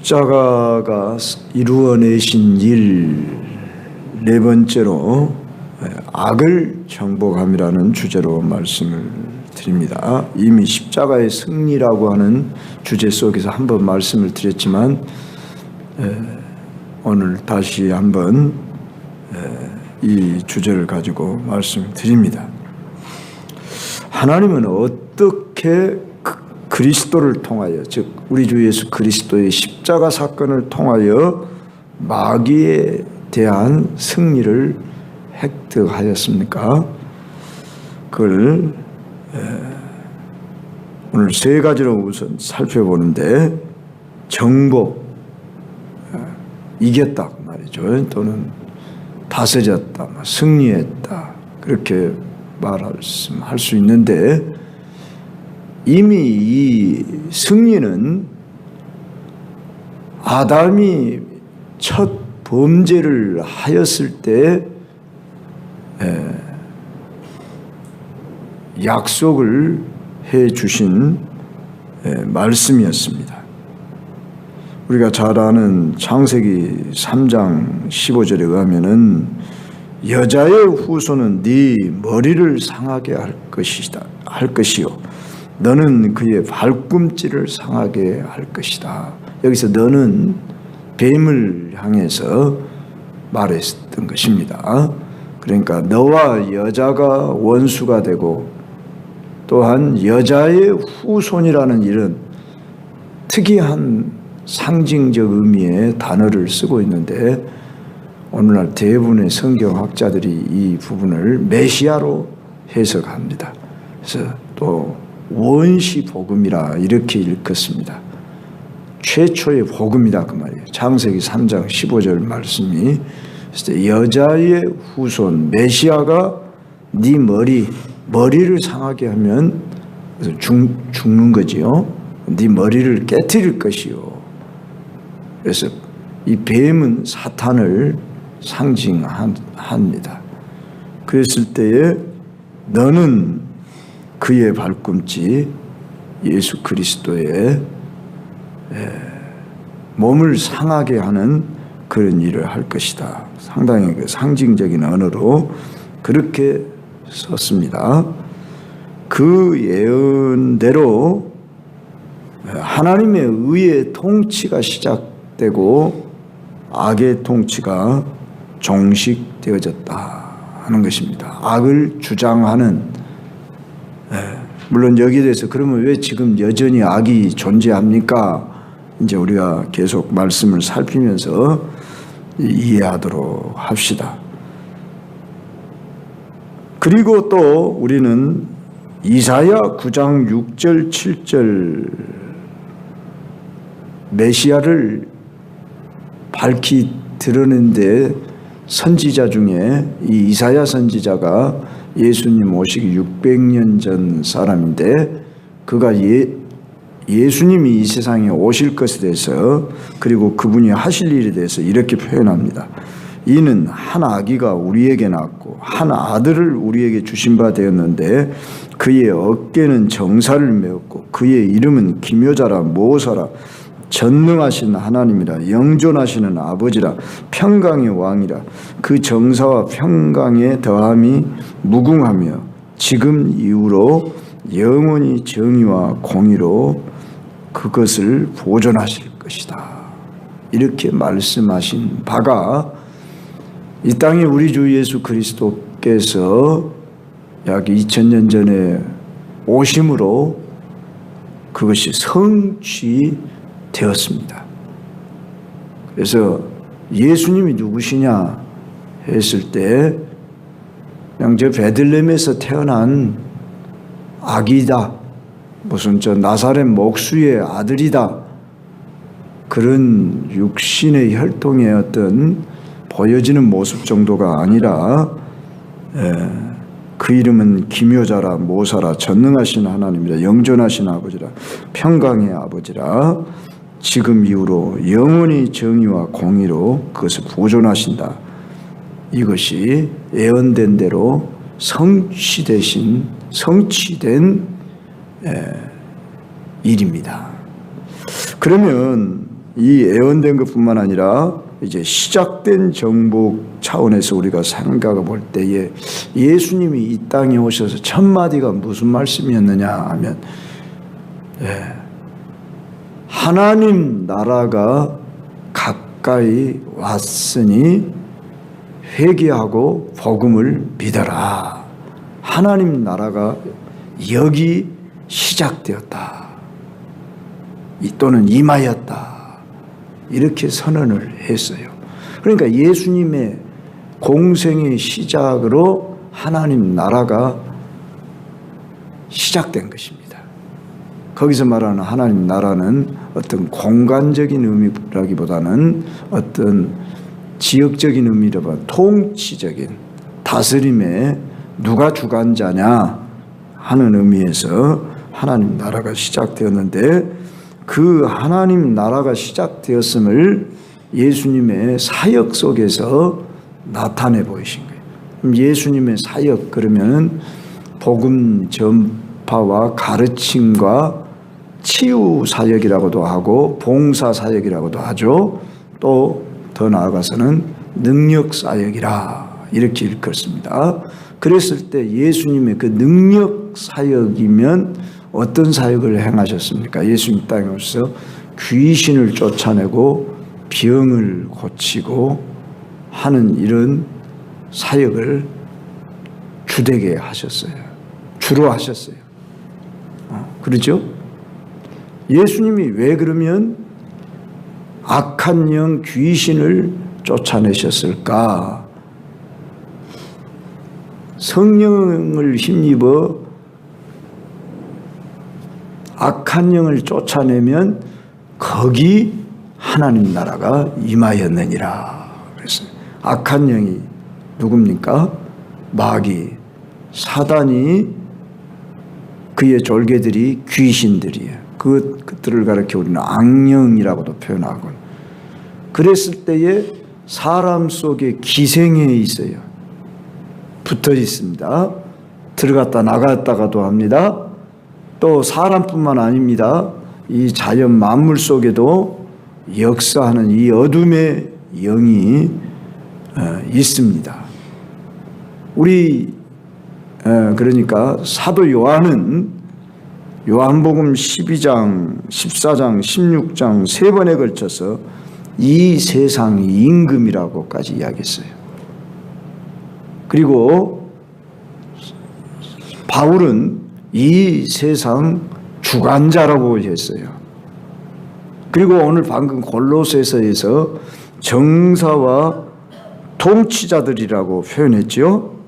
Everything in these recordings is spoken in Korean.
십자가가 이루어내신 일 네 번째로 악을 정복함이라는 주제로 말씀을 드립니다. 이미 십자가의 승리라고 하는 주제 속에서 한번 말씀을 드렸지만 오늘 다시 한번 이 주제를 가지고 말씀을 드립니다. 하나님은 어떻게 그리스도를 통하여, 즉 우리 주 예수 그리스도의 십자가 사건을 통하여 마귀에 대한 승리를 획득하였습니까? 그걸 오늘 세 가지로 우선 살펴보는데, 정복, 이겼다 말이죠. 또는 다스렸다, 승리했다, 그렇게 말할 수 있는데, 이미 이 승리는 아담이 첫 범죄를 하였을 때 약속을 해 주신 말씀이었습니다. 우리가 잘 아는 창세기 3장 15절에 의하면은 여자의 후손은 네 머리를 상하게 할 것이요 너는 그의 발꿈치를 상하게 할 것이다. 여기서 너는 뱀을 향해서 말했던 것입니다. 그러니까 너와 여자가 원수가 되고, 또한 여자의 후손이라는 이런 특이한 상징적 의미의 단어를 쓰고 있는데, 오늘날 대부분의 성경학자들이 이 부분을 메시아로 해석합니다. 그래서 또 원시 복음이라 이렇게 일컫습니다. 최초의 복음이다 그 말이에요. 창세기 3장 15절 말씀이, 여자의 후손 메시아가 네 머리를 상하게 하면 죽는 거지요. 네 머리를 깨트릴 것이요. 그래서 이 뱀은 사탄을 상징합니다. 그랬을 때에 너는 그의 발꿈치 예수 그리스도의 몸을 상하게 하는 그런 일을 할 것이다. 상당히 상징적인 언어로 그렇게 썼습니다. 그 예언대로 하나님의 의의 통치가 시작되고 악의 통치가 종식되어졌다 하는 것입니다. 악을 주장하는, 물론 여기에 대해서 그러면 왜 지금 여전히 악이 존재합니까? 이제 우리가 계속 말씀을 살피면서 이해하도록 합시다. 그리고 또 우리는 이사야 9장 6절 7절 메시아를 밝히 드러낸데, 선지자 중에 이 이사야 선지자가 예수님 오시기 600년 전 사람인데, 그가 예수님이 이 세상에 오실 것에 대해서, 그리고 그분이 하실 일에 대해서 이렇게 표현합니다. 이는 한 아기가 우리에게 낳고 한 아들을 우리에게 주신 바 되었는데, 그의 어깨는 정사를 메었고 그의 이름은 기묘자라 모사라 전능하신 하나님이라 영존하시는 아버지라 평강의 왕이라. 그 정사와 평강의 더함이 무궁하며 지금 이후로 영원히 정의와 공의로 그것을 보존하실 것이다. 이렇게 말씀하신 바가 이 땅에 우리 주 예수 그리스도께서 약 2000년 전에 오심으로 그것이 성취되었습니다. 그래서 예수님이 누구시냐 했을 때, 그냥 저 베들레헴에서 태어난 아기다, 무슨 저 나사렛 목수의 아들이다, 그런 육신의 혈통의 어떤 보여지는 모습 정도가 아니라, 그 이름은 기묘자라 모사라 전능하신 하나님이라 영존하신 아버지라 평강의 아버지라 지금 이후로 영원히 정의와 공의로 그것을 보존하신다. 이것이 예언된 대로 성취된 일입니다. 그러면 이 예언된 것뿐만 아니라 이제 시작된 정복 차원에서 우리가 생각해 볼 때에 예수님이 이 땅에 오셔서 첫 마디가 무슨 말씀이었느냐 하면 하나님 나라가 가까이 왔으니 회개하고 복음을 믿어라. 하나님 나라가 여기 시작되었다. 또는 임하였다. 이렇게 선언을 했어요. 그러니까 예수님의 공생의 시작으로 하나님 나라가 시작된 것입니다. 거기서 말하는 하나님 나라는 어떤 공간적인 의미라기보다는 어떤 지역적인 의미라기보다 통치적인 다스림에 누가 주관자냐 하는 의미에서 하나님 나라가 시작되었는데 그 하나님 나라가 시작되었음을 예수님의 사역 속에서 나타내 보이신 거예요. 그럼 예수님의 사역 그러면은 복음 전파와 가르침과 치유 사역이라고도 하고 봉사 사역이라고도 하죠. 또 더 나아가서는 능력 사역이라 이렇게 일컫습니다. 그랬을 때 예수님의 그 능력 사역이면 어떤 사역을 행하셨습니까? 예수님 땅에 오셔서 귀신을 쫓아내고 병을 고치고 하는 이런 사역을 주되게 하셨어요. 주로 하셨어요. 그렇죠? 예수님이 왜 그러면 악한 영 귀신을 쫓아내셨을까? 성령을 힘입어 악한 영을 쫓아내면 거기 하나님 나라가 임하였느니라 그랬어요. 악한 영이 누굽니까? 마귀, 사단이 그의 졸개들이 귀신들이에요. 그들을 가리켜 우리는 악령이라고도 표현하고 그랬을 때에 사람 속에 기생해 있어요. 붙어 있습니다. 들어갔다 나갔다가도 합니다. 또 사람뿐만 아닙니다. 이 자연 만물 속에도 역사하는 이 어둠의 영이 있습니다. 우리 그러니까 사도 요한은 요한복음 12장, 14장, 16장 세 번에 걸쳐서 이 세상 임금이라고까지 이야기했어요. 그리고 바울은 이 세상 주관자라고 했어요. 그리고 오늘 방금 골로새서에서 정사와 통치자들이라고 표현했죠.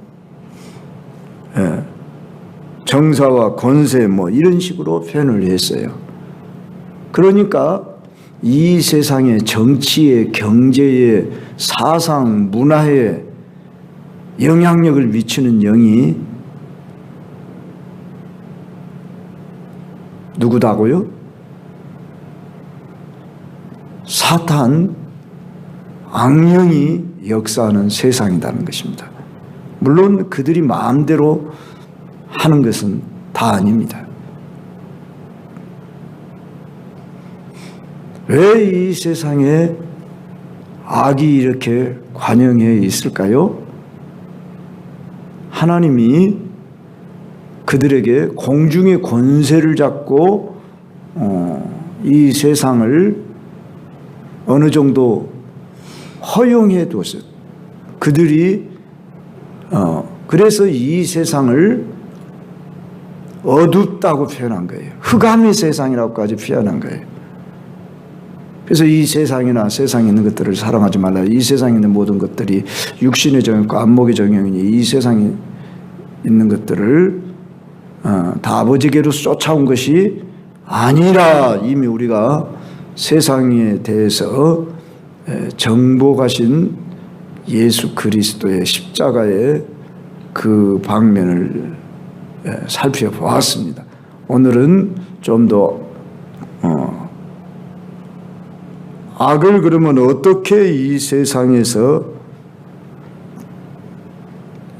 정사와 권세 이런 식으로 표현을 했어요. 그러니까 이 세상의 정치에, 경제에, 사상, 문화에 영향력을 미치는 영이 누구다고요? 사탄, 악령이 역사하는 세상이라는 것입니다. 물론 그들이 마음대로 하는 것은 다 아닙니다. 왜 이 세상에 악이 이렇게 관영해 있을까요? 하나님이 그들에게 공중의 권세를 잡고 이 세상을 어느 정도 허용해 뒀어요. 그들이 그래서 이 세상을 어둡다고 표현한 거예요. 흑암의 세상이라고까지 표현한 거예요. 그래서 이 세상이나 세상에 있는 것들을 사랑하지 말라. 이 세상에 있는 모든 것들이 육신의 정욕과 안목의 정욕이니 이 세상에 있는 것들을 다 아버지께로서 쫓아온 것이 아니라 이미 우리가 세상에 대해서 정복하신 예수 그리스도의 십자가의 그 방면을 살펴보았습니다. 오늘은 좀 더 악을 그러면 어떻게 이 세상에서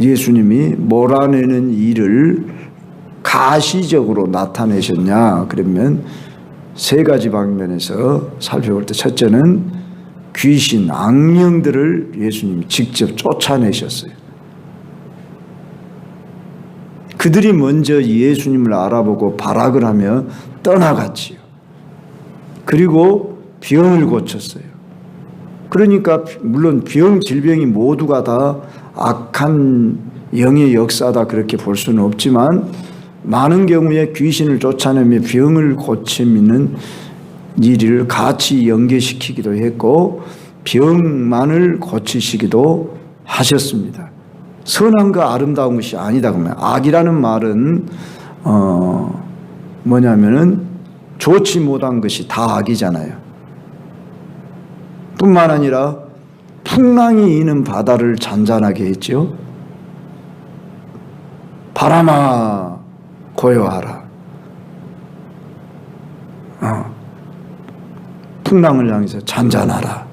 예수님이 몰아내는 일을 가시적으로 나타내셨냐 그러면 세 가지 방면에서 살펴볼 때, 첫째는 귀신, 악령들을 예수님이 직접 쫓아내셨어요. 그들이 먼저 예수님을 알아보고 발악을 하며 떠나갔지요. 그리고 병을 고쳤어요. 그러니까 물론 병, 질병이 모두가 다 악한 영의 역사다 그렇게 볼 수는 없지만, 많은 경우에 귀신을 쫓아내며 병을 고치는 일을 같이 연계시키기도 했고 병만을 고치시기도 하셨습니다. 선함과 아름다운 것이 아니다 그러면, 악이라는 말은 뭐냐면은 좋지 못한 것이 다 악이잖아요. 뿐만 아니라 풍랑이 이는 바다를 잔잔하게 했죠. 바람아 고요하라. 풍랑을 향해서 잔잔하라.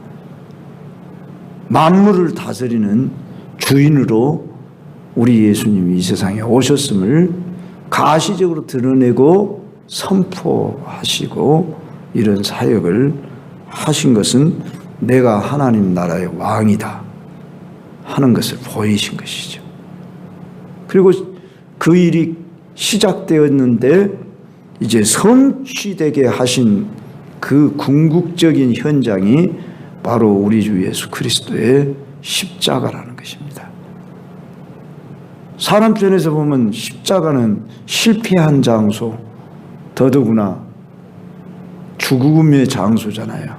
만물을 다스리는 주인으로 우리 예수님이 이 세상에 오셨음을 가시적으로 드러내고 선포하시고 이런 사역을 하신 것은 내가 하나님 나라의 왕이다 하는 것을 보이신 것이죠. 그리고 그 일이 시작되었는데 이제 성취되게 하신 그 궁극적인 현장이 바로 우리 주 예수 그리스도의 십자가라는 것입니다. 사람 편에서 보면 십자가는 실패한 장소, 더더구나 죽음의 장소잖아요.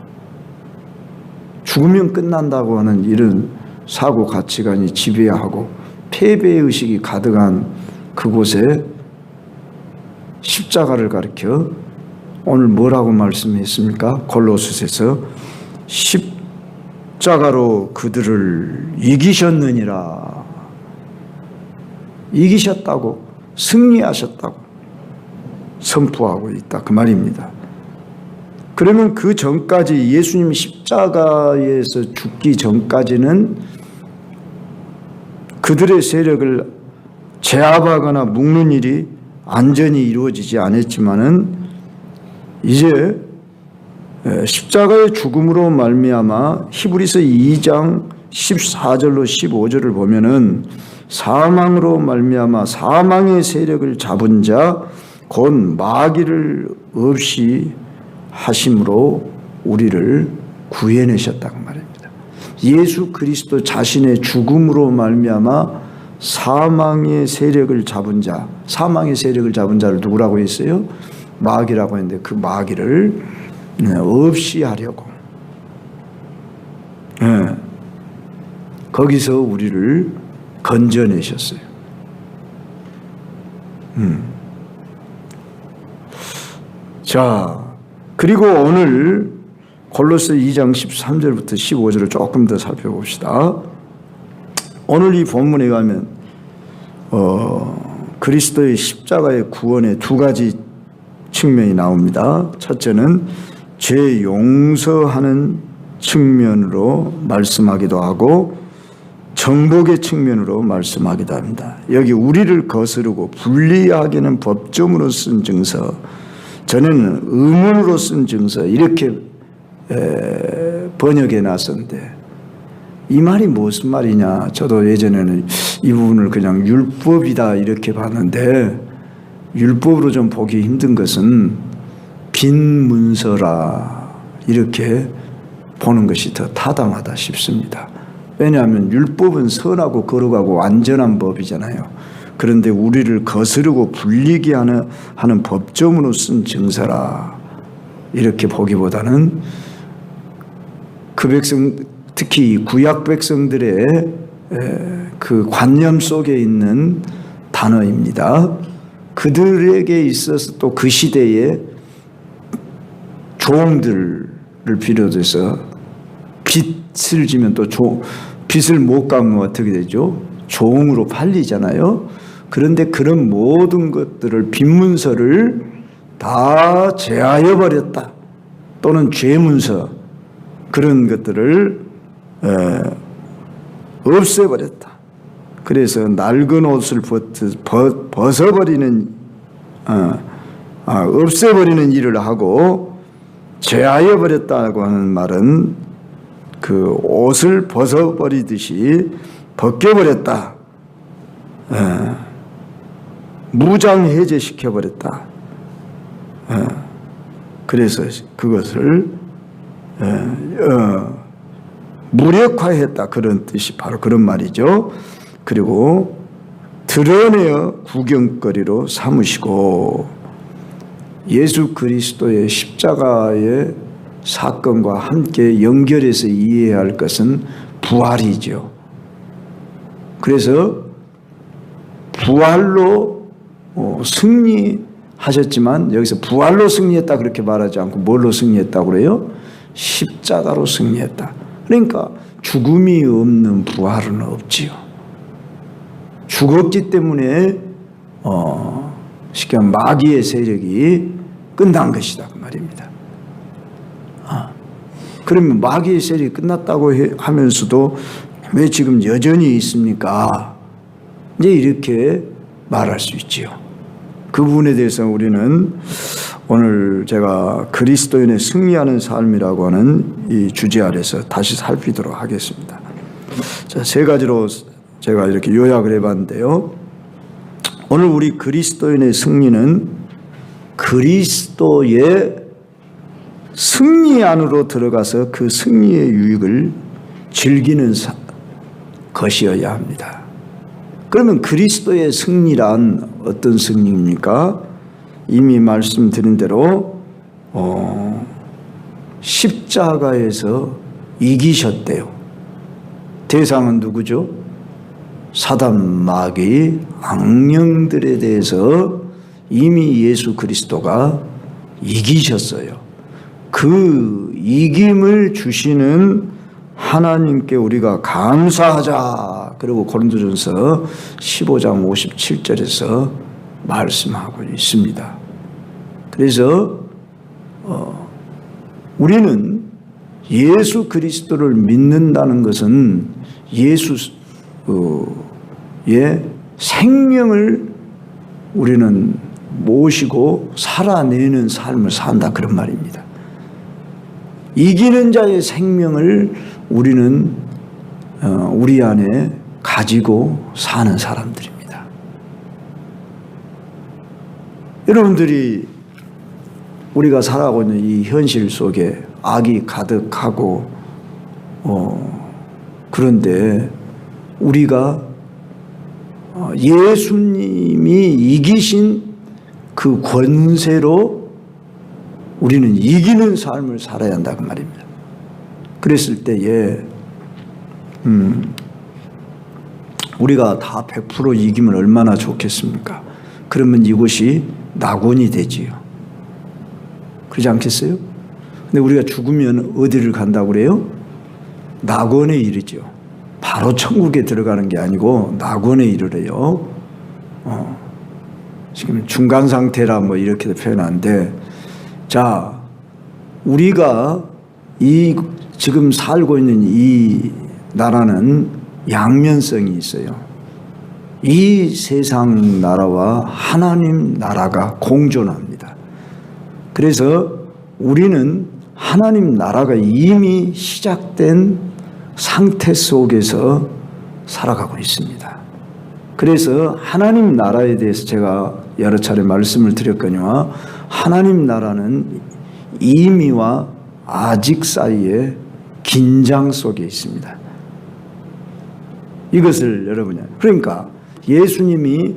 죽으면 끝난다고 하는 이런 사고 가치관이 지배하고 패배의식이 가득한 그곳에 십자가를 가리켜 오늘 뭐라고 말씀했습니까? 골로새서 십자가로 그들을 이기셨느니라. 이기셨다고, 승리하셨다고 선포하고 있다 그 말입니다. 그러면 그 전까지 예수님 십자가에서 죽기 전까지는 그들의 세력을 제압하거나 묶는 일이 안전히 이루어지지 않았지만은 이제 십자가의 죽음으로 말미암아 히브리서 2장 14절로 15절을 보면은 사망으로 말미암아 사망의 세력을 잡은 자 곧 마귀를 없이 하심으로 우리를 구해내셨다고 말입니다. 예수 그리스도 자신의 죽음으로 말미암아 사망의 세력을 잡은 자, 사망의 세력을 잡은 자를 누구라고 했어요? 마귀라고 했는데 그 마귀를 없이 하려고 거기서 우리를 건져내셨어요. 자, 그리고 오늘 골로새 2장 13절부터 15절을 조금 더 살펴봅시다. 오늘 이 본문에 가면 그리스도의 십자가의 구원의 두 가지 측면이 나옵니다. 첫째는 죄 용서하는 측면으로 말씀하기도 하고 정복의 측면으로 말씀하기도 합니다. 여기 우리를 거스르고 분리하기는 법정으로 쓴 증서, 전에는 의문으로 쓴 증서 이렇게 번역해 놨었는데 이 말이 무슨 말이냐. 저도 예전에는 이 부분을 그냥 율법이다 이렇게 봤는데 율법으로 좀 보기 힘든 것은 빈 문서라 이렇게 보는 것이 더 타당하다 싶습니다. 왜냐하면 율법은 선하고 거룩하고 완전한 법이잖아요. 그런데 우리를 거스르고 불리게 하는 법정으로 쓴 증서라 이렇게 보기보다는 그 백성, 특히 구약 백성들의 그 관념 속에 있는 단어입니다. 그들에게 있어서 또 그 시대에 종들을 비롯해서 빚을 지면 또 빚을 못 갚으면 어떻게 되죠? 종으로 팔리잖아요. 그런데 그런 모든 것들을 빚문서를 다 제하여 버렸다. 또는 죄문서 그런 것들을 없애버렸다. 그래서 낡은 옷을 벗어버리는 없애버리는 일을 하고 제하여 버렸다고 하는 말은 그 옷을 벗어버리듯이 벗겨버렸다. 무장해제시켜버렸다. 그래서 그것을 무력화했다. 그런 뜻이 바로 그런 말이죠. 그리고 드러내어 구경거리로 삼으시고 예수 그리스도의 십자가의 사건과 함께 연결해서 이해해야 할 것은 부활이죠. 그래서 부활로 승리하셨지만 여기서 부활로 승리했다 그렇게 말하지 않고 뭘로 승리했다고 그래요? 십자가로 승리했다. 그러니까 죽음이 없는 부활은 없지요. 죽었기 때문에 쉽게 말하면 마귀의 세력이 끝난 것이다 그 말입니다. 그러면 마귀의 세력이 끝났다고 하면서도 왜 지금 여전히 있습니까? 이제 이렇게 말할 수 있지요. 그 부분에 대해서 우리는 오늘 제가 그리스도인의 승리하는 삶이라고 하는 이 주제 아래서 다시 살피도록 하겠습니다. 자, 세 가지로 제가 이렇게 요약을 해봤는데요. 오늘 우리 그리스도인의 승리는 그리스도의 승리 안으로 들어가서 그 승리의 유익을 즐기는 것이어야 합니다. 그러면 그리스도의 승리란 어떤 승리입니까? 이미 말씀드린 대로 십자가에서 이기셨대요. 대상은 누구죠? 사단, 마귀, 악령들에 대해서 이미 예수 그리스도가 이기셨어요. 그 이김을 주시는 하나님께 우리가 감사하자. 그리고 고린도전서 15장 57절에서 말씀하고 있습니다. 그래서 우리는 예수 그리스도를 믿는다는 것은 예수의 생명을 우리는 모시고 살아내는 삶을 산다 그런 말입니다. 이기는 자의 생명을 우리는 우리 안에 가지고 사는 사람들입니다. 여러분들이 우리가 살아가고 있는 이 현실 속에 악이 가득하고 그런데 우리가 예수님이 이기신 그 권세로 우리는 이기는 삶을 살아야 한다 그 말입니다. 그랬을 때에 우리가 다 100% 이기면 얼마나 좋겠습니까? 그러면 이곳이 낙원이 되지요. 그렇지 않겠어요? 근데 우리가 죽으면 어디를 간다고 그래요? 낙원에 이르죠. 바로 천국에 들어가는 게 아니고 낙원에 이르래요. 지금 중간 상태라 뭐 이렇게도 표현하는데, 자, 우리가 이 지금 살고 있는 이 나라는 양면성이 있어요. 이 세상 나라와 하나님 나라가 공존합니다. 그래서 우리는 하나님 나라가 이미 시작된 상태 속에서 살아가고 있습니다. 그래서 하나님 나라에 대해서 제가 여러 차례 말씀을 드렸거니와 하나님 나라는 이미와 아직 사이에 긴장 속에 있습니다. 이것을 여러분이, 그러니까 예수님이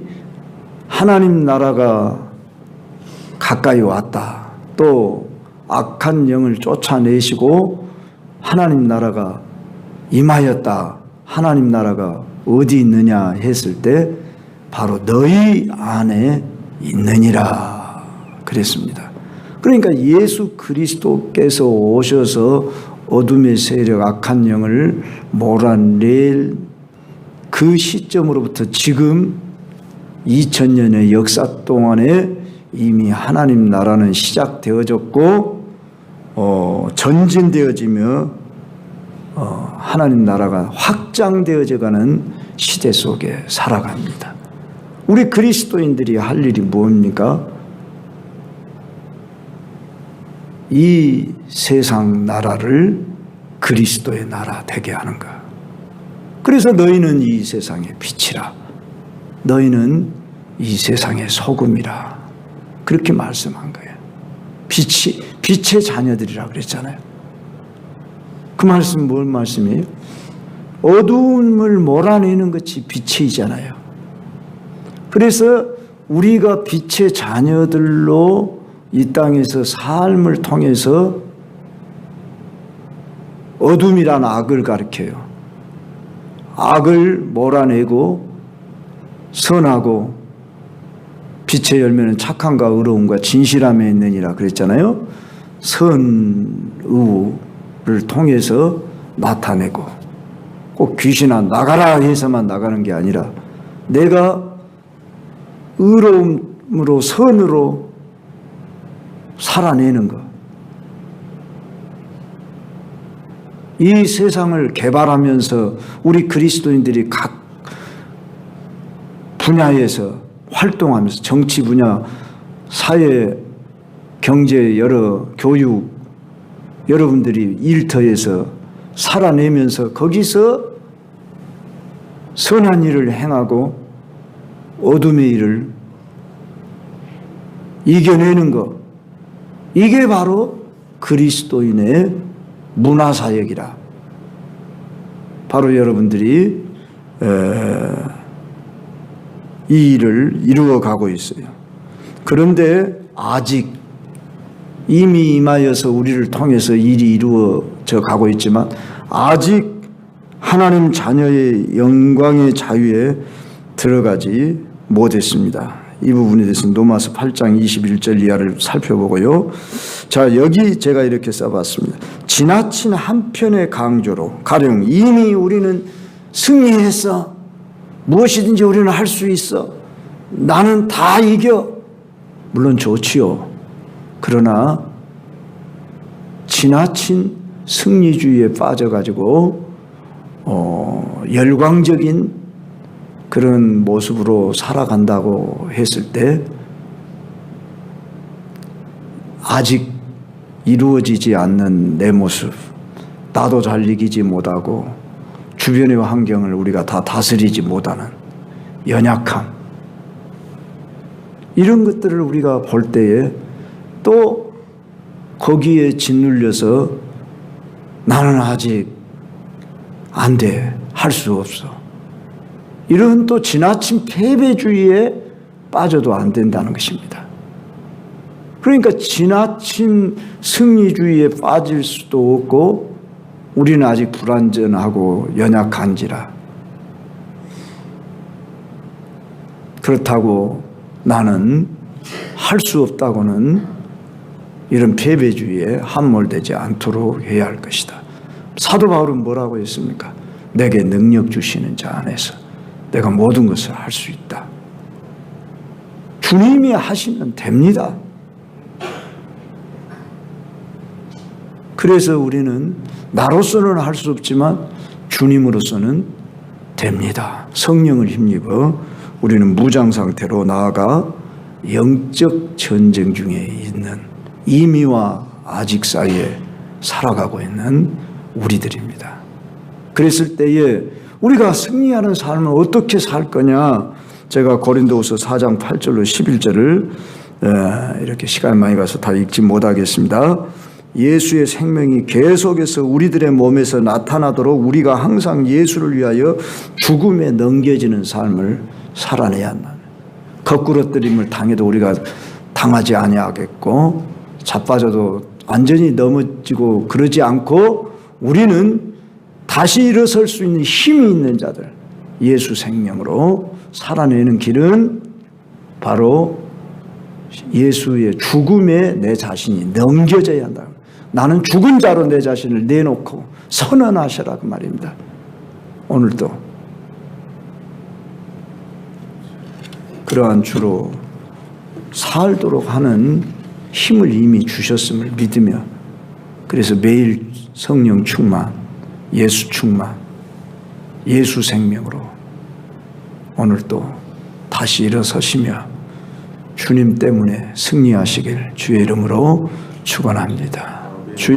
하나님 나라가 가까이 왔다, 또 악한 영을 쫓아내시고 하나님 나라가 임하였다, 하나님 나라가 어디 있느냐 했을 때 바로 너희 안에 있느니라 그랬습니다. 그러니까 예수 그리스도께서 오셔서 어둠의 세력, 악한 영을 몰아낼 그 시점으로부터 지금 2000년의 역사 동안에 이미 하나님 나라는 시작되어졌고 전진되어지며 하나님 나라가 확장되어져가는 시대 속에 살아갑니다. 우리 그리스도인들이 할 일이 뭡니까? 이 세상 나라를 그리스도의 나라 되게 하는 것. 그래서 너희는 이 세상의 빛이라. 너희는 이 세상의 소금이라. 그렇게 말씀한 거예요. 빛의 자녀들이라 그랬잖아요. 그 말씀 뭘 말씀이에요? 어두움을 몰아내는 것이 빛이잖아요. 그래서 우리가 빛의 자녀들로 이 땅에서 삶을 통해서 어둠이란 악을 가리켜요. 악을 몰아내고 선하고 빛의 열매는 착함과 의로움과 진실함에 있느니라 그랬잖아요. 선의를 통해서 나타내고 꼭 귀신아 나가라 해서만 나가는 게 아니라 내가 의로움으로 선으로 살아내는 것. 이 세상을 개발하면서 우리 그리스도인들이 각 분야에서 활동하면서 정치 분야, 사회, 경제, 여러 교육, 여러분들이 일터에서 살아내면서 거기서 선한 일을 행하고 어둠의 일을 이겨내는 것. 이게 바로 그리스도인의 문화사역이라. 바로 여러분들이 이 일을 이루어가고 있어요. 그런데 아직 이미 임하여서 우리를 통해서 일이 이루어져 가고 있지만 아직 하나님 자녀의 영광의 자유에 들어가지 못했습니다. 이 부분에 대해서는 로마서 8장 21절 이하를 살펴보고요. 자, 여기 제가 이렇게 써봤습니다. 지나친 한편의 강조로 가령 이미 우리는 승리했어. 무엇이든지 우리는 할 수 있어. 나는 다 이겨. 물론 좋지요. 그러나 지나친 승리주의에 빠져가지고 열광적인 그런 모습으로 살아간다고 했을 때 아직 이루어지지 않는 내 모습, 나도 잘 이기지 못하고 주변의 환경을 우리가 다 다스리지 못하는 연약함, 이런 것들을 우리가 볼 때에 또 거기에 짓눌려서 나는 아직 안 돼, 할 수 없어, 이런 또 지나친 패배주의에 빠져도 안 된다는 것입니다. 그러니까 지나친 승리주의에 빠질 수도 없고 우리는 아직 불완전하고 연약한지라. 그렇다고 나는 할 수 없다고는 이런 패배주의에 함몰되지 않도록 해야 할 것이다. 사도 바울은 뭐라고 했습니까? 내게 능력 주시는 자 안에서 내가 모든 것을 할 수 있다. 주님이 하시면 됩니다. 그래서 우리는 나로서는 할 수 없지만 주님으로서는 됩니다. 성령을 힘입어 우리는 무장 상태로 나아가 영적 전쟁 중에 있는 이미와 아직 사이에 살아가고 있는 우리들입니다. 그랬을 때에 우리가 승리하는 삶을 어떻게 살 거냐? 제가 고린도후서 4장 8절로 11절을 이렇게 시간이 많이 가서 다 읽지 못하겠습니다. 예수의 생명이 계속해서 우리들의 몸에서 나타나도록 우리가 항상 예수를 위하여 죽음에 넘겨지는 삶을 살아내야 한다. 거꾸러뜨림을 당해도 우리가 당하지 아니하겠고 자빠져도 완전히 넘어지고 그러지 않고 우리는 다시 일어설 수 있는 힘이 있는 자들, 예수 생명으로 살아내는 길은 바로 예수의 죽음에 내 자신이 넘겨져야 한다. 나는 죽은 자로 내 자신을 내놓고 선언하셔라 그 말입니다. 오늘도 그러한 주로 살도록 하는 힘을 이미 주셨음을 믿으며 그래서 매일 성령 충만, 예수 충만, 예수 생명으로 오늘도 다시 일어서시며 주님 때문에 승리하시길 주의 이름으로 축원합니다.